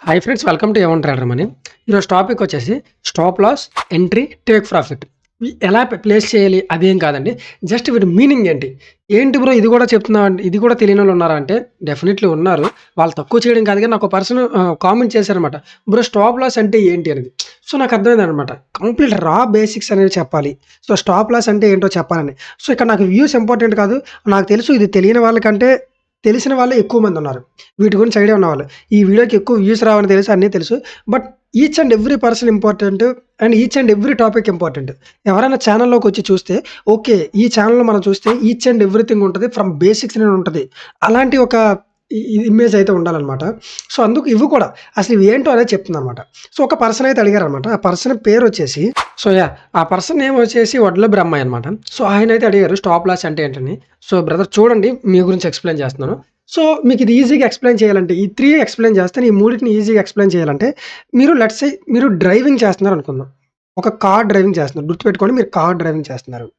Hi friends, welcome to A one trader money. ఈరోజు topic వచ్చేసి stop loss, entry, take profit ఎలా place చేయాలి అదేం కాదండి. జస్ట్ వీటి మీనింగ్ ఏంటి ఏంటి బ్రో ఇది కూడా చెప్తున్నా, ఇది కూడా తెలియని వాళ్ళు ఉన్నారా అంటే డెఫినెట్లీ ఉన్నారు. వాళ్ళు తక్కువ చేయడం కాదు, కానీ నాకు ఒక పర్సన్ కామెంట్ చేశారనమాట, బ్రో స్టాప్ లాస్ అంటే ఏంటి అనేది. సో నాకు అర్థమైంది అనమాట, కంప్లీట్ రా బేసిక్స్ అనేవి చెప్పాలి. సో స్టాప్ లాస్ అంటే ఏంటో చెప్పాలని. సో ఇక్కడ నాకు వ్యూస్ ఇంపార్టెంట్ కాదు, నాకు తెలుసు ఇది తెలియని వాళ్ళకంటే తెలిసిన వాళ్ళే ఎక్కువ మంది ఉన్నారు, వీటి గురించి ఐడియా ఉన్నవాళ్ళు. ఈ వీడియోకి ఎక్కువ వ్యూస్ రావని తెలుసు, అన్నీ తెలుసు. But each and every person important and each and every topic important. ఎవరైనా ఛానల్లోకి వచ్చి చూస్తే ఓకే, ఈ ఛానల్లో మనం చూస్తే ఈచ్ అండ్ ఎవ్రీథింగ్ ఉంటుంది, ఫ్రమ్ బేసిక్స్ అనేది ఉంటుంది. అలాంటి ఒక ఇమేజ్ అయితే ఉండాలన్నమాట. సో అందుకు ఇవి కూడా అసలు ఇవి ఏంటో అనేది చెప్తుంది అనమాట. సో ఒక పర్సన్ అయితే అడిగారు అనమాట. ఆ పర్సన్ పేరు వచ్చేసి ఆ పర్సన్ నేమ్ వచ్చేసి వడ్ల బ్రహ్మయ్య అనమాట. సో ఆయన అయితే అడిగారు స్టాప్ లాస్ అంటే ఏంటని. సో బ్రదర్ చూడండి, మీ గురించి ఎక్స్ప్లెయిన్ చేస్తున్నాను. సో మీకు ఇది ఈజీగా ఎక్స్ప్లెయిన్ చేయాలంటే ఈ 3 ఎక్స్ప్లెయిన్ చేస్తాను. ఈ మూడింటిని ఈజీగా ఎక్స్ప్లెయిన్ చేయాలంటే మీరు లెట్స్ సే మీరు డ్రైవింగ్ చేస్తున్నారు అనుకుందాం. ఒక కార్ డ్రైవింగ్ చేస్తున్నారు, గుర్తుపెట్టుకోండి, మీరు కార్ డ్రైవింగ్ చేస్తున్నారు.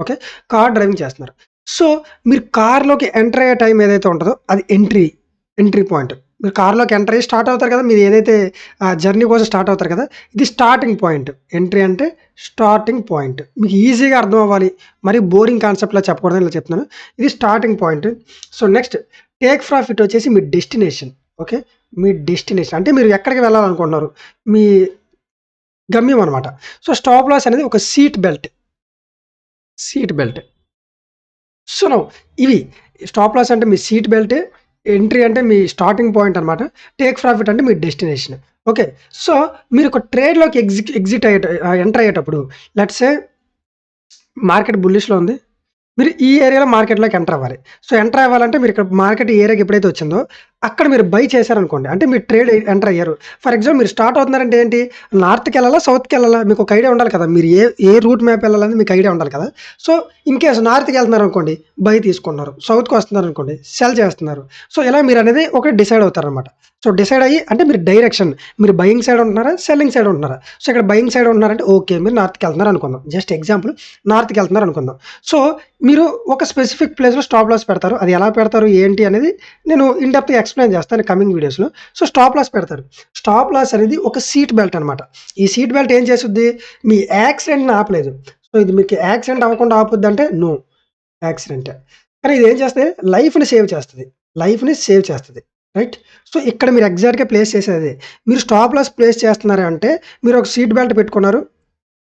ఓకే, కార్ డ్రైవింగ్ చేస్తున్నారు. సో మీరు కార్లోకి ఎంటర్ అయ్యే టైం ఏదైతే ఉంటుందో అది ఎంట్రీ పాయింట్. మీరు కార్లోకి ఎంటర్ అయ్యి స్టార్ట్ అవుతారు కదా, మీరు ఏదైతే జర్నీ కోసం స్టార్ట్ అవుతారు కదా, ఇది స్టార్టింగ్ పాయింట్. ఎంట్రీ అంటే స్టార్టింగ్ పాయింట్. మీకు ఈజీగా అర్థం అవ్వాలి, మరి బోరింగ్ కాన్సెప్ట్లా చెప్పకూడదని ఇలా చెప్తున్నాను. ఇది starting point. So next take profit వచ్చేసి మీ డెస్టినేషన్. ఓకే, మీ డెస్టినేషన్ అంటే మీరు ఎక్కడికి వెళ్ళాలనుకుంటున్నారు, మీ గమ్యం అనమాట. సో స్టాప్ లాస్ అనేది ఒక సీట్ బెల్ట్. సో నో ఇవి స్టాప్ లాస్ అంటే మీ సీట్ బెల్ట్, ఎంట్రీ అంటే మీ స్టార్టింగ్ పాయింట్ అనమాట, టేక్ ప్రాఫిట్ అంటే మీ డెస్టినేషన్. ఓకే, సో మీరు ఒక ట్రేడ్లోకి ఎంటర్ అయ్యేటప్పుడు లెట్స్ సే మార్కెట్ బుల్లిష్లో ఉంది, మీరు ఈ ఏరియాలో మార్కెట్లోకి ఎంటర్ అవ్వాలి. సో ఎంటర్ అవ్వాలంటే మీరు ఇక్కడ మార్కెట్ ఏరియాకి ఎప్పుడైతే వచ్చిందో అక్కడ మీరు బై చేశారనుకోండి, అంటే మీరు ట్రేడ్ ఎంటర్ అయ్యారు. ఫర్ ఎగ్జాంపుల్ మీరు స్టార్ట్ అవుతున్నారంటే ఏంటి, నార్త్కి వెళ్ళాలా సౌత్కి వెళ్ళాలా మీకు ఒక ఐడియా ఉండాలి కదా, మీరు ఏ రూట్ మ్యాప్ వెళ్ళాలని మీకు ఐడియా ఉండాలి కదా. సో ఇన్ కేసు నార్త్కి వెళ్తున్నారు అనుకోండి, బై తీసుకున్నారు, సౌత్కి వస్తున్నారు అనుకోండి, సెల్ చేస్తున్నారు. సో ఇలా మీరు అనేది ఒకటి డిసైడ్ అవుతారనమాట. సో డిసైడ్ అయ్యి అంటే మీరు డైరెక్షన్, మీరు బయింగ్ సైడ్ ఉంటున్నారా సెల్లింగ్ సైడ్ ఉంటున్నారా. సో ఇక్కడ బయింగ్ సైడ్ ఉంటున్నారంటే ఓకే మీరు నార్త్కి వెళ్తున్నారు అనుకుందాం, జస్ట్ ఎగ్జాంపుల్ నార్త్కి వెళ్తున్నారు అనుకుందాం. సో మీరు ఒక స్పెసిఫిక్ ప్లేస్లో స్టాప్ లాస్ పెడతారు. అది ఎలా పెడతారు ఏంటి అనేది నేను ఇన్ డెప్త్గా ఎక్స్ప్లెయిన్ చేస్తాను కమింగ్ వీడియోస్లో. సో స్టాప్ లాస్ పెడతారు. స్టాప్ లాస్ అనేది ఒక సీట్ బెల్ట్ అనమాట. ఈ సీట్ బెల్ట్ ఏం చేస్తుంది, మీ యాక్సిడెంట్ని ఆపలేదు. సో ఇది మీకు యాక్సిడెంట్ అవ్వకుండా ఆపుద్ది అంటే నో యాక్సిడెంట్, కానీ ఇది ఏం చేస్తే లైఫ్ని సేవ్ చేస్తుంది. రైట్. సో ఇక్కడ మీరు ఎగ్జాక్ట్గా ప్లేస్ చేసేది, మీరు స్టాప్ లాస్ ప్లేస్ చేస్తున్నారు అంటే మీరు ఒక సీట్ బెల్ట్ పెట్టుకున్నారు.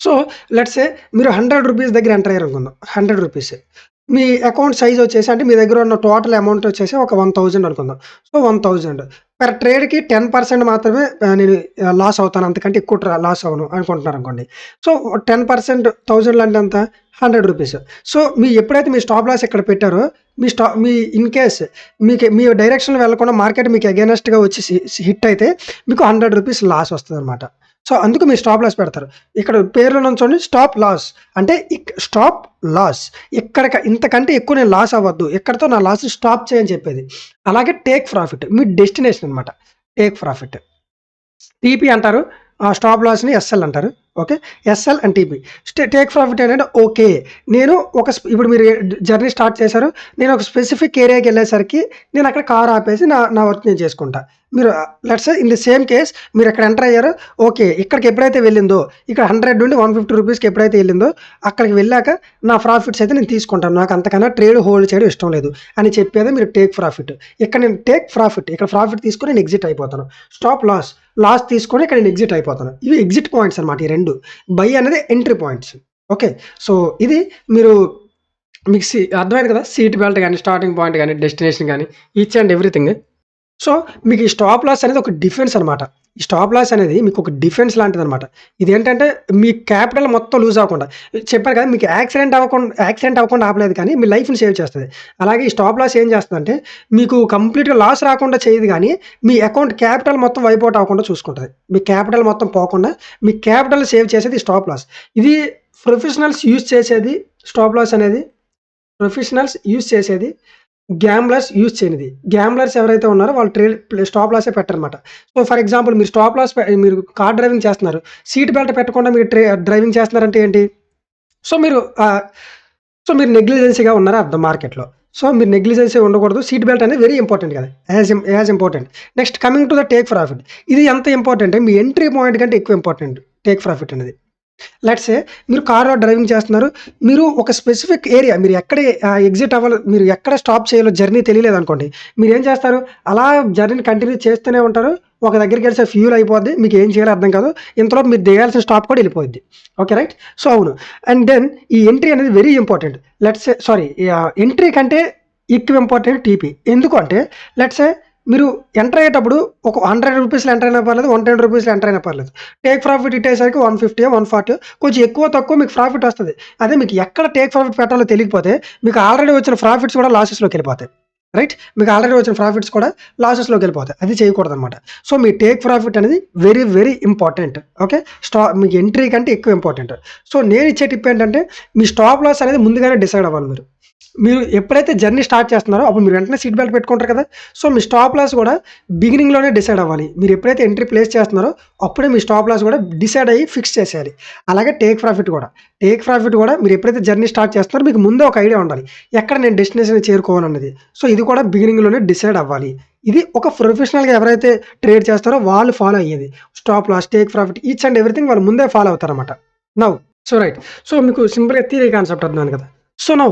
సో లెట్స్ సే మీరు 100 రూపీస్ దగ్గర ఎంటర్ అయ్యారు అనుకుందాం. 100 రూపీస్ మీ అకౌంట్ సైజ్ వచ్చేసి, అంటే మీ దగ్గర ఉన్న టోటల్ అమౌంట్ వచ్చేసి ఒక 1000 అనుకుందాం. సో 1000 పర్ ట్రేడ్కి 10% మాత్రమే నేను లాస్ అవుతాను, అంతకంటే ఎక్కువ లాస్ అవ్వను అనుకుంటున్నారు అనుకోండి. సో 10% 1000 అంటే అంత 100 రూపీస్. సో మీ ఎప్పుడైతే మీ స్టాప్ లాస్ ఇక్కడ పెట్టారో మీ ఇన్ కేస్ మీ డైరెక్షన్లో వెళ్ళకుండా మార్కెట్ మీకు అగైనెస్ట్గా వచ్చి హిట్ అయితే మీకు 100 రూపీస్ లాస్ వస్తుంది అనమాట. సో అందుకు మీరు స్టాప్ లాస్ పెడతారు. ఇక్కడ పేర్లో నుంచోండి స్టాప్ లాస్ అంటే స్టాప్ లాస్, ఇంతకంటే ఎక్కువ నేను లాస్ అవ్వద్దు, ఎక్కడితో నా లాస్ స్టాప్ చేయని చెప్పేది. అలాగే టేక్ ప్రాఫిట్ మీ డెస్టినేషన్ అనమాట. టేక్ ప్రాఫిట్ టీపీ అంటారు, స్టాప్ లాస్ని ఎస్ఎల్ అంటారు. Okay, SL and TP. Take profit ఏంటంటే ఓకే నేను ఇప్పుడు మీరు జర్నీ స్టార్ట్ చేశారు, నేను ఒక స్పెసిఫిక్ ఏరియాకి వెళ్ళేసరికి నేను అక్కడ కార్ ఆపేసి నా వర్క్ నేను చేసుకుంటా. మీరు let's say in the same case మీరు ఎక్కడ ఎంటర్ అయ్యారో ఓకే, ఇక్కడికి ఎప్పుడైతే వెళ్ళిందో ఇక్కడ 100 నుండి 150 రూపీస్కి ఎప్పుడైతే వెళ్ళిందో అక్కడికి వెళ్ళాక నా ప్రాఫిట్స్ అయితే నేను తీసుకుంటాను, నాకు అంతకన్నా ట్రేడ్ హోల్డ్ చేయడం ఇష్టం లేదు అని చెప్పేది మీరు టేక్ ప్రాఫిట్. ఇక్కడ నేను టేక్ ప్రాఫిట్, ఇక్కడ ప్రాఫిట్ తీసుకొని నేను ఎగ్జిట్ అయిపోతాను. స్టాప్ లాస్ తీసుకొని ఇక్కడ నేను ఎగ్జిట్ అయిపోతాను. ఇవి ఎగ్జిట్ పాయింట్స్ అనమాట. ఈ రెండు బై అనేది ఎంట్రీ పాయింట్స్. ఓకే, సో ఇది మీరు మీకు అర్థమైంది కదా, సీట్ బెల్ట్ కానీ స్టార్టింగ్ పాయింట్ కానీ డెస్టినేషన్ కానీ ఈచ్ అండ్ ఎవ్రీథింగ్. సో మీకు ఈ స్టాప్ లాస్ అనేది ఒక డిఫెన్స్ అనమాట. ఈ స్టాప్ లాస్ అనేది మీకు ఒక డిఫెన్స్ లాంటిది అనమాట. ఇదేంటంటే మీ క్యాపిటల్ మొత్తం లూజ్ అవ్వకుండా, చెప్పారు కదా మీకు యాక్సిడెంట్ అవ్వకుండా ఆపలేదు, కానీ మీ లైఫ్ని సేవ్ చేస్తుంది. అలాగే ఈ స్టాప్ లాస్ ఏం చేస్తుందంటే మీకు కంప్లీట్గా లాస్ రాకుండా చేయదు, కానీ మీ అకౌంట్ క్యాపిటల్ మొత్తం వైప్ అవుట్ అవ్వకుండా చూసుకుంటుంది. మీ క్యాపిటల్ మొత్తం పోకుండా మీ క్యాపిటల్ సేవ్ చేసేది స్టాప్ లాస్. ఇది ప్రొఫెషనల్స్ యూజ్ చేసేది. స్టాప్ లాస్ అనేది ప్రొఫెషనల్స్ యూజ్ చేసేది, గ్యాంబ్లర్స్ యూజ్ చేయనిది. గ్యాంబ్లర్స్ ఎవరైతే ఉన్నారో వాళ్ళు స్టాప్ లాసే పెట్టరనమాట. సో ఫర్ ఎగ్జాంపుల్ మీరు స్టాప్ లాస్ మీరు కార్ డ్రైవింగ్ చేస్తున్నారు, సీట్ బెల్ట్ పెట్టకుండా మీరు డ్రైవింగ్ చేస్తున్నారంటే ఏంటి, సో మీరు నెగ్లిజెన్సీగా ఉన్నారా అర్థం మార్కెట్లో. సో మీరు నెగ్లిజెన్సీ ఉండకూడదు. సీట్ బెల్ట్ అనేది వెరీ ఇంపార్టెంట్ కదా! As important. Next coming to the take profit. ఇది ఎంత ఇంపార్టెంట్ మీ ఎంట్రీ పాయింట్ కంటే ఎక్కువ ఇంపార్టెంట్ టేక్ ప్రాఫిట్ అనేది. లెట్స్ సే మీరు కార్‌లో డ్రైవింగ్ చేస్తున్నారు. మీరు ఒక స్పెసిఫిక్ ఏరియా మీరు ఎక్కడ ఎగ్జిట్ అవ్వాలి, మీరు ఎక్కడ స్టాప్ చేయాలో జర్నీ తెలియలేదనుకోండి. మీరేం చేస్తారు? అలా జర్నీని కంటిన్యూ చేస్తూనే ఉంటారు. ఒక దగ్గరికెళ్ళి ఫ్యూల్ అయిపోద్ది. మీకు ఏం చేయాలో అర్థం కాదు. ఇంతలోపు మీరు దిగాల్సిన స్టాప్ కూడా వెళ్ళిపోద్ది. Okay right? సో అవును. అండ్ దెన్ ఈ ఎంట్రీ అనేది very important. Let's say entry కంటే ఎక్కువ ఇంపార్టెంట్ టీపీ. ఎందుకు అంటే లెట్స్ సే మీరు ఎంటర్ అయ్యేటప్పుడు ఒక ₹100 ఎంటర్ అయినా పర్లేదు, ₹110 ఎంటర్ అయినా పర్లేదు. టేక్ ప్రాఫిట్ ఇట్టేసరికి 150 140 కొంచెం ఎక్కువ తక్కువ మీకు ప్రాఫిట్ వస్తది. అదే మీకు ఎక్కడ టేక్ ప్రాఫిట్ పెట్టాలో తెలియకపోతే మీకు ఆల్రెడీ వచ్చిన ప్రాఫిట్స్ కూడా లాసెస్‌లోకి వెళ్ళిపోతాయి. రైట్? మీకు ఆల్రెడీ వచ్చిన ప్రాఫిట్స్ కూడా లాసెస్‌లోకి వెళ్ళిపోతాయి. అది చేయకూడదనమాట. సో మీ టేక్ ప్రాఫిట్ అనేది వెరీ వెరీ ఇంపార్టెంట్. ఓకే. మీకు ఎంట్రీ కంటే ఎక్కువ ఇంపార్టెంట్. సో నేను ఇచ్చే టిప్ ఏంటంటే మీ స్టాప్ లాస్ అనేది ముందుగానే డిసైడ్ అవ్వాలి మీరు. మీరు ఎప్పుడైతే జర్నీ స్టార్ట్ చేస్తున్నారో అప్పుడు మీరు వెంటనే సీట్ బెల్ట్ పెట్టుకుంటారు కదా! సో మీ స్టాప్ లాస్ కూడా బిగినింగ్‌లోనే డిసైడ్ అవ్వాలి. మీరు ఎప్పుడైతే ఎంట్రీ ప్లేస్ చేస్తున్నారో అప్పుడే మీ స్టాప్ లాస్ కూడా డిసైడ్ అయ్యి ఫిక్స్ చేసేయాలి. అలాగే టేక్ ప్రాఫిట్ కూడా. టేక్ ప్రాఫిట్ కూడా మీరు ఎప్పుడైతే జర్నీ స్టార్ట్ చేస్తున్నారో మీకు ముందే ఒక ఐడియా ఉండాలి. ఎక్కడ నేను డెస్టినేషన్ చేరుకోవాలన్నది. సో ఇది కూడా బిగినింగ్‌లోనే డిసైడ్ అవ్వాలి. ఇది ఒక ప్రొఫెషనల్‌గా ఎవరైతే ట్రేడ్ చేస్తారో వాళ్ళు ఫాలో అయ్యేది. Stop loss, take profit each and everything వాళ్ళు ముందే ఫాలో అవుతారన్నమాట. Now right. సో మీకు సింపుల్‌గా థియరీ కాన్సెప్ట్ అర్థమైంది కదా! సో నౌ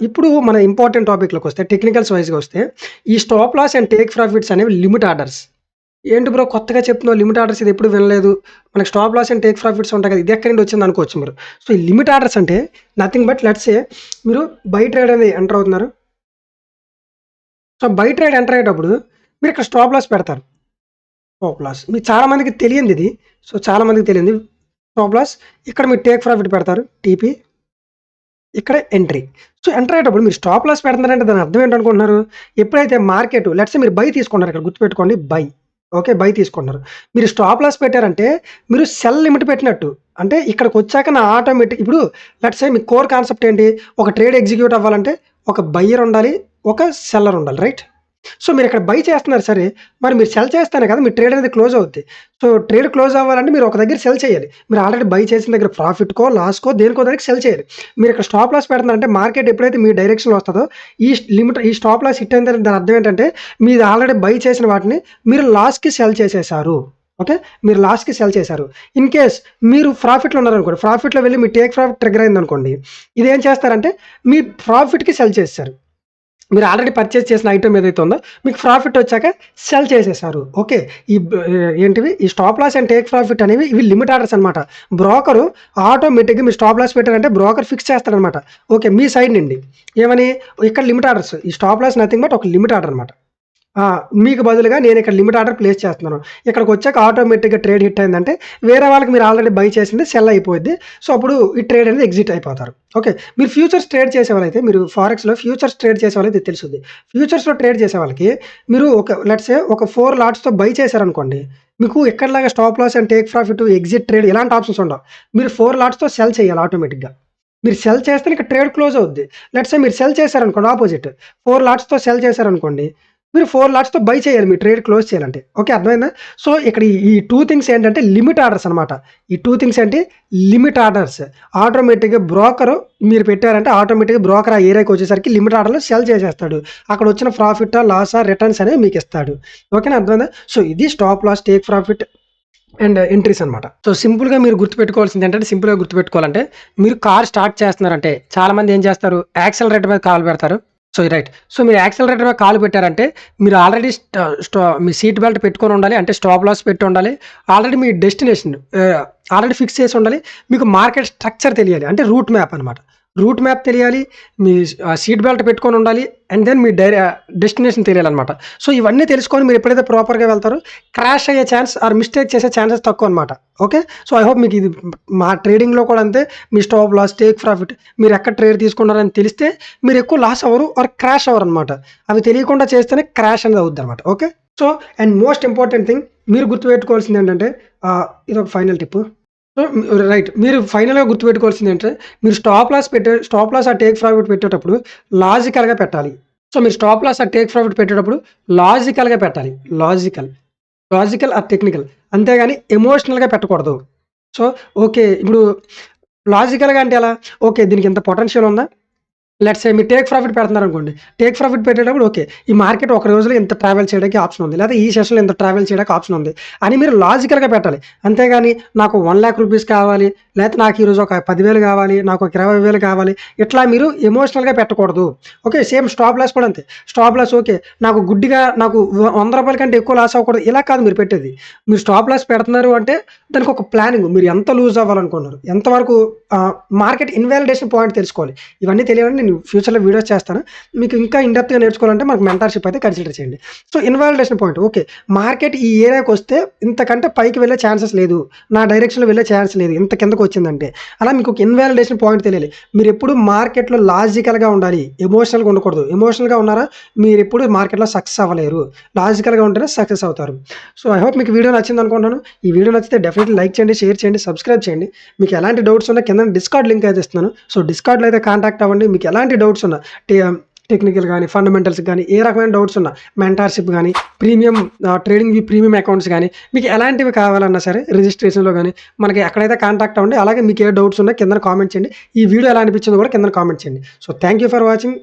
ఇప్పుడు మన ఇంపార్టెంట్ టాపిక్‌లోకి వస్తే టెక్నికల్స్ వైస్‌గా వస్తే ఈ stop loss and take profits అనేవి లిమిట్ ఆర్డర్స్. ఏంటి బ్రో కొత్తగా చెప్తున్నావు లిమిట్ ఆర్డర్స్ ఇది ఎప్పుడు వినలేదు. మనకు stop loss and take profits ఉంటాయి కదా! ఇది ఎక్కడి నుండి వచ్చింది అనుకోవచ్చు మీరు. సో ఈ లిమిట్ ఆర్డర్స్ అంటే నథింగ్ బట్ లెట్స్ సే మీరు బై ట్రేడ్ అనేది ఎంటర్ అవుతున్నారు. సో బై ట్రేడ్ ఎంటర్ అయ్యేటప్పుడు మీరు ఇక్కడ స్టాప్ లాస్ పెడతారు. స్టాప్ లాస్ మీకు చాలా మందికి తెలియనిది ఇది. సో చాలా మందికి తెలియనిది స్టాప్ లాస్. ఇక్కడ మీరు టేక్ ప్రాఫిట్ పెడతారు టీపీ. ఇక్కడ ఎంట్రీ. సో ఎంటర్ అయ్యేటప్పుడు మీరు స్టాప్ లాస్ పెడుతున్నారంటే దాని అర్థం ఏంటనుకుంటున్నారు? ఎప్పుడైతే మార్కెట్ లెట్స్ సే మీరు బై తీసుకున్నారు ఇక్కడ గుర్తుపెట్టుకోండి బై. ఓకే. బై తీసుకున్నారు. మీరు స్టాప్ లాస్ పెట్టారంటే మీరు సెల్ లిమిట్ పెట్టినట్టు. అంటే ఇక్కడికొచ్చాక నా ఆటోమేటిక్ ఇప్పుడు let's say me core concept ఏంటి? ఒక ట్రేడ్ ఎగ్జిక్యూట్ అవ్వాలంటే ఒక బయ్యర్ ఉండాలి. ఒక సెల్లర్ ఉండాలి. రైట్? సో మీరు ఇక్కడ బై చేస్తున్నారు సరే. మరి మీరు సెల్ చేస్తేనే కదా మీ ట్రేడ్ అనేది క్లోజ్ అవుద్ది. సో ట్రేడ్ క్లోజ్ అవ్వాలంటే మీరు ఒక దగ్గర సెల్ చేయాలి. మీరు ఆల్రెడీ బై చేసిన దగ్గర ప్రాఫిట్‌కో, లాస్‌కో దేనికో దానికి సెల్ చేయాలి. మీరు ఇక్కడ స్టాప్ లాస్ పెడుతున్నారంటే మార్కెట్ ఎప్పుడైతే మీ డైరెక్షన్‌లో వస్తదో ఈ స్టాప్ లాస్ హిట్ అయిన తర్వాత దాని అర్థం ఏంటంటే మీరు ఆల్రెడీ బై చేసిన వాటిని మీరు లాస్‌కి సెల్ చేసేసారు. ఓకే. మీరు లాస్‌కి సెల్ చేశారు. ఇన్ కేస్ మీరు ప్రాఫిట్‌లో ఉన్నారనుకోండి. ప్రాఫిట్‌లో వెళ్లి మీ టేక్ ప్రాఫిట్ ట్రిగ్గర్ అయిందనుకోండి. ఇదేం చేస్తారంటే మీ ప్రాఫిట్‌కి సెల్ చేసేసారు. మీరు ఆల్రెడీ పర్చేస్ చేసిన ఐటెమ్ ఏదైతే ఉందో మీకు ప్రాఫిట్ వచ్చాక సెల్ చేసేసారు. ఓకే. ఏంటివి ఈ stop loss and take profit అనేవి ఇవి లిమిట్ ఆర్డర్స్ అనమాట. బ్రోకరు ఆటోమేటిక్‌గా మీరు స్టాప్ లాస్ పెట్టారంటే బ్రోకర్ ఫిక్స్ చేస్తాడనమాట. ఓకే. మీ సైడ్ నుండి ఏమని ఇక్కడ లిమిట్ ఆర్డర్స్ ఈ స్టాప్ లాస్ నథింగ్ బట్ ఒక లిమిట్ ఆర్డర్ అనమాట. మీకు బదులుగా నేను ఇక్కడ లిమిట్ ఆర్డర్ ప్లేస్ చేస్తున్నాను. ఇక్కడికొచ్చాక ఆటోమేటిక్‌గా ట్రేడ్ హిట్ అయిందంటే వేరే వాళ్ళకి మీరు ఆల్రెడీ బై చేసింది సెల్ అయిపోద్ది. సో అప్పుడు ఈ ట్రేడ్ అనేది ఎగ్జిట్ అయిపోతారు. ఓకే. మీరు ఫ్యూచర్స్ ట్రేడ్ చేసేవాళ్ళైతే మీరు ఫారెక్స్‌లో ఫ్యూచర్స్ ట్రేడ్ చేసేవాళ్ళైతే తెలుసుద్ది. ఫ్యూచర్స్‌లో ట్రేడ్ చేసే వాళ్ళకి మీరు లెట్స్ సే ఒక 4 లాట్స్‌తో బై చేశారనుకోండి. మీకు ఎక్కడిలాగా stop loss and take profit, exit trade ఇలాంటి ఆప్షన్స్ ఉండవు. మీరు 4 లాట్స్‌తో సెల్ చేయాలి ఆటోమేటిక్‌గా. మీరు సెల్ చేస్తేనే ఇక్కడ ట్రేడ్ క్లోజ్ అవుద్ది. లెట్స్ సే మీరు సెల్ చేశారనుకోండి ఆపోజిట్ 4 లాట్స్‌తో సెల్ చేశారనుకోండి. మీరు 4 లాట్స్‌తో బై చేయాలి మీ ట్రేడ్ క్లోజ్ చేయాలంటే. ఓకే. అర్థమైందా? సో ఇక్కడ ఈ 2 థింగ్స్ ఏంటంటే లిమిట్ ఆర్డర్స్ అనమాట. ఈ 2 థింగ్స్ ఏంటి? Limit orders. ఆటోమేటిక్‌గా బ్రోకరు మీరు పెట్టారంటే ఆటోమేటిక్‌గా బ్రోకర్ ఆ ఏరియాకి వచ్చేసరికి లిమిట్ ఆర్డర్‌లో సెల్ చేసేస్తాడు. అక్కడ వచ్చిన ప్రాఫిటా, లాసా, రిటర్న్స్ అనేవి మీకు ఇస్తాడు. ఓకేనా? అర్థమైందా? సో ఇది stop loss, take profit and entries అనమాట. సో సింపుల్‌గా మీరు గుర్తుపెట్టుకోవాల్సింది ఏంటంటే సింపుల్‌గా గుర్తుపెట్టుకోవాలంటే మీరు కార్ స్టార్ట్ చేస్తున్నారంటే చాలామంది ఏం చేస్తారు? యాక్సిలరేటర్ మీద కాలు పెడతారు. So right. సో మీరు యాక్సిలరేటర్ మీద కాలు పెట్టారంటే మీరు ఆల్రెడీ మీ సీట్ బెల్ట్ పెట్టుకొని ఉండాలి. అంటే స్టాప్ లాస్ పెట్టి ఉండాలి. ఆల్రెడీ మీ డెస్టినేషన్ ఆల్రెడీ ఫిక్స్ చేసి ఉండాలి. మీకు మార్కెట్ స్ట్రక్చర్ తెలియాలి. అంటే రూట్ మ్యాప్ అనమాట. రూట్ మ్యాప్ తెలియాలి. మీ సీట్ బెల్ట్ పెట్టుకొని ఉండాలి. అండ్ దెన్ మీ డెస్టినేషన్ తెలియాలనమాట. సో ఇవన్నీ తెలుసుకొని మీరు ఎప్పుడైతే ప్రాపర్‌గా వెళ్తారో క్రాష్ అయ్యే ఛాన్స్ ఆర్ మిస్టేక్ చేసే ఛాన్సెస్ తక్కువ అనమాట. ఓకే. సో ఐ హోప్ మీకు ఇది మా ట్రేడింగ్‌లో కూడా అంతే. మీ స్టాప్ లాస్, టేక్ ప్రాఫిట్ మీరు ఎక్కడ ట్రేడ్ తీసుకున్నారని తెలిస్తే మీరు ఎక్కువ లాస్ అవ్వరు ఆర్ క్రాష్ అవ్వరనమాట. అవి తెలియకుండా చేస్తేనే క్రాష్ అనేది అవుద్దనమాట. Okay. So and most important thing మీరు గుర్తుపెట్టుకోవాల్సింది ఏంటంటే ఇదొక ఫైనల్ టిప్పు. So right. మీరు ఫైనల్‌గా గుర్తుపెట్టుకోవాల్సింది ఏంటంటే మీరు stop loss or take profit పెట్టేటప్పుడు లాజికల్‌గా పెట్టాలి. సో మీరు stop loss or take profit పెట్టేటప్పుడు లాజికల్‌గా పెట్టాలి. Logical or technical. అంతేగాని ఎమోషనల్‌గా పెట్టకూడదు. So okay. ఇప్పుడు లాజికల్‌గా అంటే ఎలా? ఓకే. దీనికి ఇంత పొటెన్షియల్ ఉందా? లెట్స్ సే మీరు టేక్ ప్రాఫిట్ పెడుతున్నారనుకోండి. టేక్ ప్రాఫిట్ పెట్టేటప్పుడు ఓకే. ఈ మార్కెట్ ఒక రోజులో ఇంత ట్రావెల్ చేయడానికి ఆప్షన్ ఉంది. లేదా ఈ సెషన్‌లో ఇంత ట్రావెల్ చేయడానికి ఆప్షన్ ఉంది అని మీరు లాజికల్‌గా పెట్టాలి. అంతేగాని నాకు 1,00,000 కావాలి, లేతే నాకు ఈరోజు ఒక 10,000 కావాలి, నాకు ఒక 20,000 కావాలి. ఇట్లా మీరు ఎమోషనల్‌గా పెట్టకూడదు. ఓకే. సేమ్ స్టాప్ లాస్ కూడా అంతే. Stop loss okay. నాకు గుడ్డిగా నాకు రూ. 100 కంటే ఎక్కువ లాస్ అవ్వకూడదు. ఇలా కాదు మీరు పెట్టేది. మీరు స్టాప్ లాస్ పెడుతున్నారు అంటే దానికి ఒక ప్లానింగ్. మీరు ఎంత లూజ్ అవ్వాలనుకుంటున్నారు? ఎంతవరకు మార్కెట్ ఇన్వాలిడేషన్ పాయింట్ తెలుసుకోవాలి. ఇవన్నీ తెలియాలని నేను ఫ్యూచర్‌లో వీడియోస్ చేస్తాను. మీకు ఇంకా ఇన్ డెప్త్‌గా నేర్చుకోవాలంటే మనకు మెంటర్‌షిప్ అయితే కన్సిడర్ చేయండి. So, invalidation point okay. Market ఈ ఏరియాకొస్తే ఇంతకంటే పైకి వెళ్ళే ఛాన్సెస్ లేదు. నా డైరెక్షన్‌లో వెళ్ళే ఛాన్స్ లేదు. ఇంత కిందకొచ్చిందంటే. అలా మీకు ఒక ఇన్వాలిడేషన్ పాయింట్ తెలియాలి. మీరెప్పుడు మార్కెట్‌లో లాజికల్‌గా ఉండాలి. ఎమోషనల్‌గా ఉండకూడదు. ఎమోషనల్‌గా ఉన్నారా మీరెప్పుడు మార్కెట్‌లో సక్సెస్ అవ్వలేరు. లాజికల్‌గా ఉంటేనే సక్సెస్ అవుతారు. సో, ఐ హోప్ మీకు వీడియో నచ్చిందనుకుంటున్నాను. ఈ వీడియో నచ్చితే డెఫినెట్‌లీ లైక్ చేయండి, షేర్ చేయండి, సబ్స్క్రైబ్ చేయండి. మీకు ఎలాంటి డౌట్స్ ఉన్నా కింద డిస్కార్డ్ లింక్ అయితే ఇస్తున్నాను. సో, డిస్కార్డ్‌లో అయితే కాంటాక్ట్ అవ్వండి. మీకు ఎలాంటి డౌట్స్ ఉన్నా టెక్నికల్ గానీ, ఫండమెంటల్స్ గానీ, ఏ రకమైన డౌట్స్ ఉన్నా మెంటార్‌షిప్ గానీ, ప్రీమియం ట్రేడింగ్ ప్రీమియం అకౌంట్స్ గానీ, మీకు ఎలాంటివి కావాలన్నా సరే రిజిస్ట్రేషన్‌లో గానీ, మనకి ఎక్కడైతే కాంటాక్ట్ అవ్వండి. అలాగే మీకు ఏ డౌట్స్ ఉన్నా కిందన కామెంట్ చేయండి. ఈ వీడియో ఎలా అనిపించిందో కూడా కిందన కామెంట్ చేయండి. So, thank you for watching.